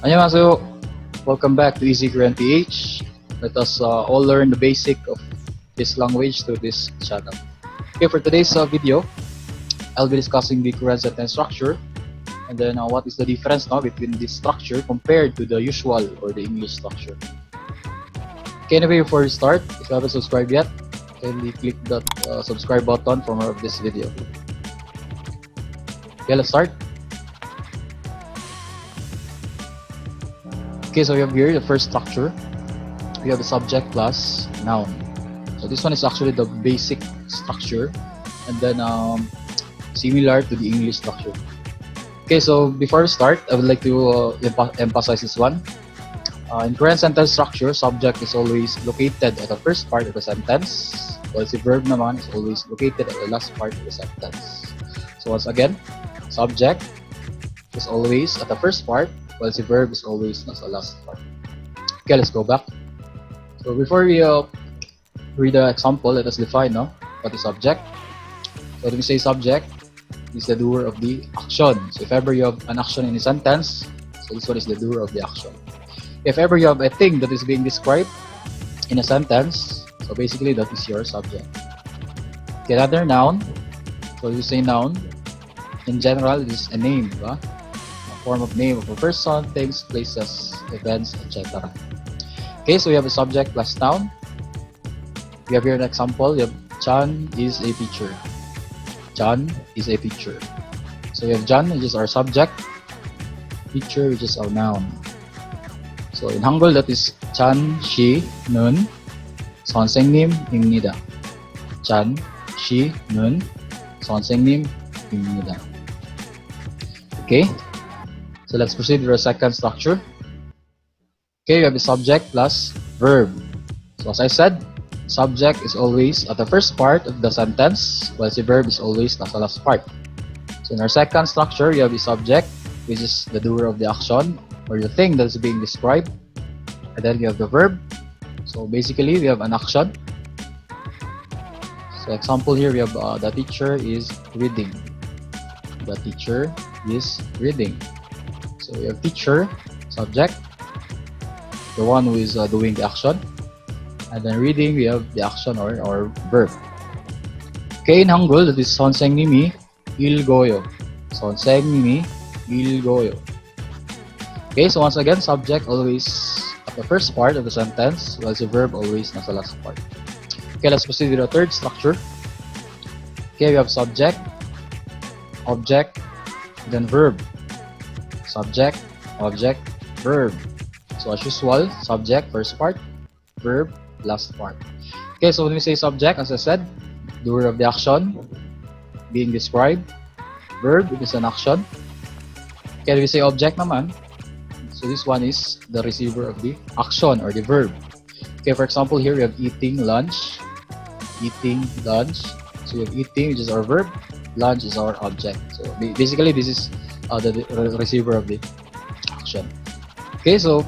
Annyeonghaseyo. Welcome back to Easy Korean PH. Let us all learn the basic of this language through this channel. Okay, for today's video, I'll be discussing the Korean sentence structure and then what is the difference now between this structure compared to the usual or the English structure. Okay, anyway, before we start, if you haven't subscribed yet, kindly click that subscribe button for more of this video. Okay, let's start. Okay, so we have here the first structure. We have the subject plus noun. So this one is actually the basic structure and then similar to the English structure. Okay, so before we start, I would like to emphasize this one. In Korean sentence structure, subject is always located at the first part of the sentence, while the verb naman is always located at the last part of the sentence. So once again, subject is always at the first part, while the verb is always at the last part. Okay, let's go back. So before we read the example, let us define what is subject. So when we say subject, is the doer of the action. So if ever you have an action in a sentence, so this one is the doer of the action. If ever you have a thing that is being described in a sentence, so basically that is your subject. Okay, another noun. So you say noun. In general, it is a name, a form of name of a person, things, places, events, etc. Okay, so we have a subject plus noun. We have here an example. We have John is a teacher. John is a teacher. So we have John, which is our subject. Teacher, which is our noun. So in Hangul, that is Chan, Shi, Nun, 선생님입니다. Chan, Shi, Nun, 선생님입니다. Okay, so let's proceed with our second structure. Okay, we have the subject plus verb. So as I said, subject is always at the first part of the sentence, while the verb is always at the last part. So in our second structure, we have the subject, which is the doer of the action or the thing that is being described, and then we have the verb. So basically, we have an action. So example here, we have the teacher is reading. The teacher is reading. So we have teacher, subject, the one who is doing the action, and then reading, we have the action or verb. Okay, in Hangul, that is 선생님이 읽어요. 선생님이 읽어요. Okay, so once again, subject always at the first part of the sentence, while the verb always at the last part. Okay, let's proceed with the third structure. Okay, we have subject, object, then verb. Subject, object, verb. So as usual, subject, first part, verb, last part. Okay, so when we say subject, as I said, doer of the action, being described. Verb, it is an action. Okay, when we say object naman, so this one is the receiver of the action or the verb. Okay, for example, here we have eating lunch. Eating lunch. So we have eating, which is our verb. Lunch is our object. So basically, this is the receiver of the action. Okay, so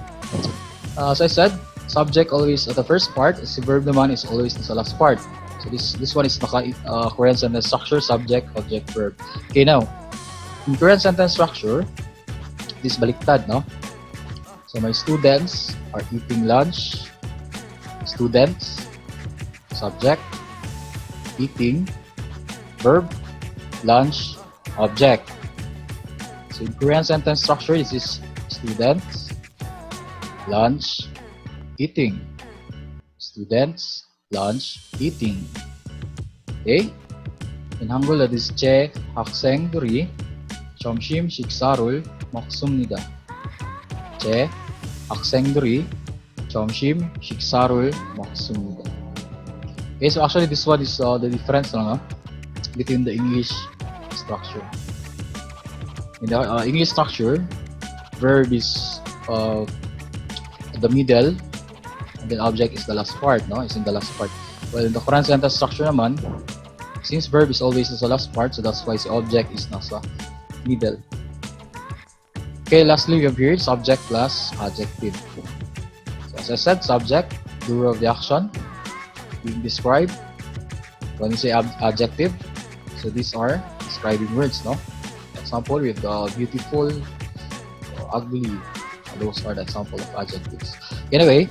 as I said, subject always at the first part. The verb naman is always at the last part. So this one is Korean sentence structure, subject, object, verb. Okay, now in Korean sentence structure, this baliktad, no? So my students are eating lunch. Students, subject, eating, verb, lunch, object. So in Korean sentence structure, this is students, lunch, eating. Students, lunch, eating. Okay? In Hangul, that is 제 학생들이 점심 식사를 먹습니다. 제 학생들이 점심 식사를 먹습니다. Okay, so actually this one is the difference between the English structure. In the English structure, verb is the middle, and then object is the last part, no? It's in the last part. Well, in the Korean sentence structure naman, since verb is always in the last part, so that's why the object is nasa middle. Okay, lastly, we have here subject plus adjective. So as I said, subject, doer of the action, being described. When we say adjective, so these are describing words, no? Example, we have beautiful, ugly, Those are the example of adjectives. Anyway,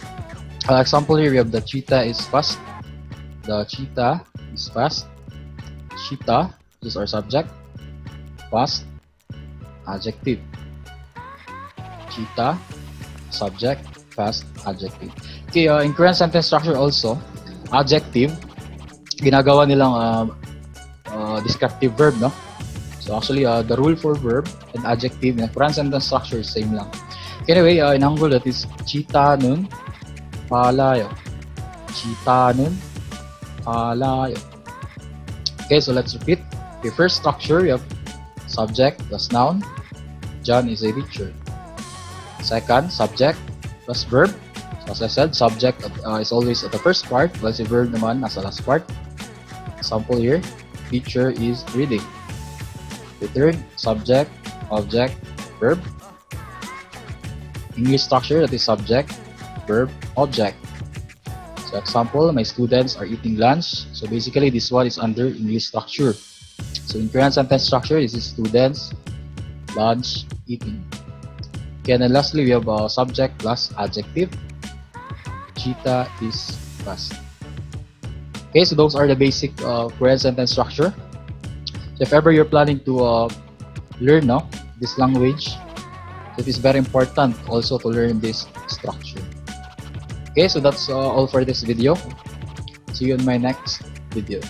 example here we have the cheetah is fast. The cheetah is fast. Cheetah, this is our subject. Fast, adjective. Cheetah, subject, fast, adjective. Okay, in Korean sentence structure also, adjective, ginagawa nilang descriptive verb, no? So actually, the rule for verb and adjective in Korean sentence structure is same lang. Anyway, in Hangul, that is cheetah nun palayo. Cheetah nun palayo. Okay, so let's repeat. Okay, first structure, we have subject plus noun. John is a teacher. Second, subject plus verb. So as I said, subject is always at the first part, while si verb naman nasa last part. Example here, teacher is reading. The third, subject, object, verb. English structure, that is subject, verb, object. So example, my students are eating lunch. So basically, this one is under English structure. So in Korean sentence structure, this is students, lunch, eating. Okay, and then lastly, we have subject plus adjective. Cheetah is fast. Okay, so those are the basic Korean sentence structure. So if ever you're planning to learn this language, it is very important also to learn this structure. Okay, so that's all for this video. See you in my next video.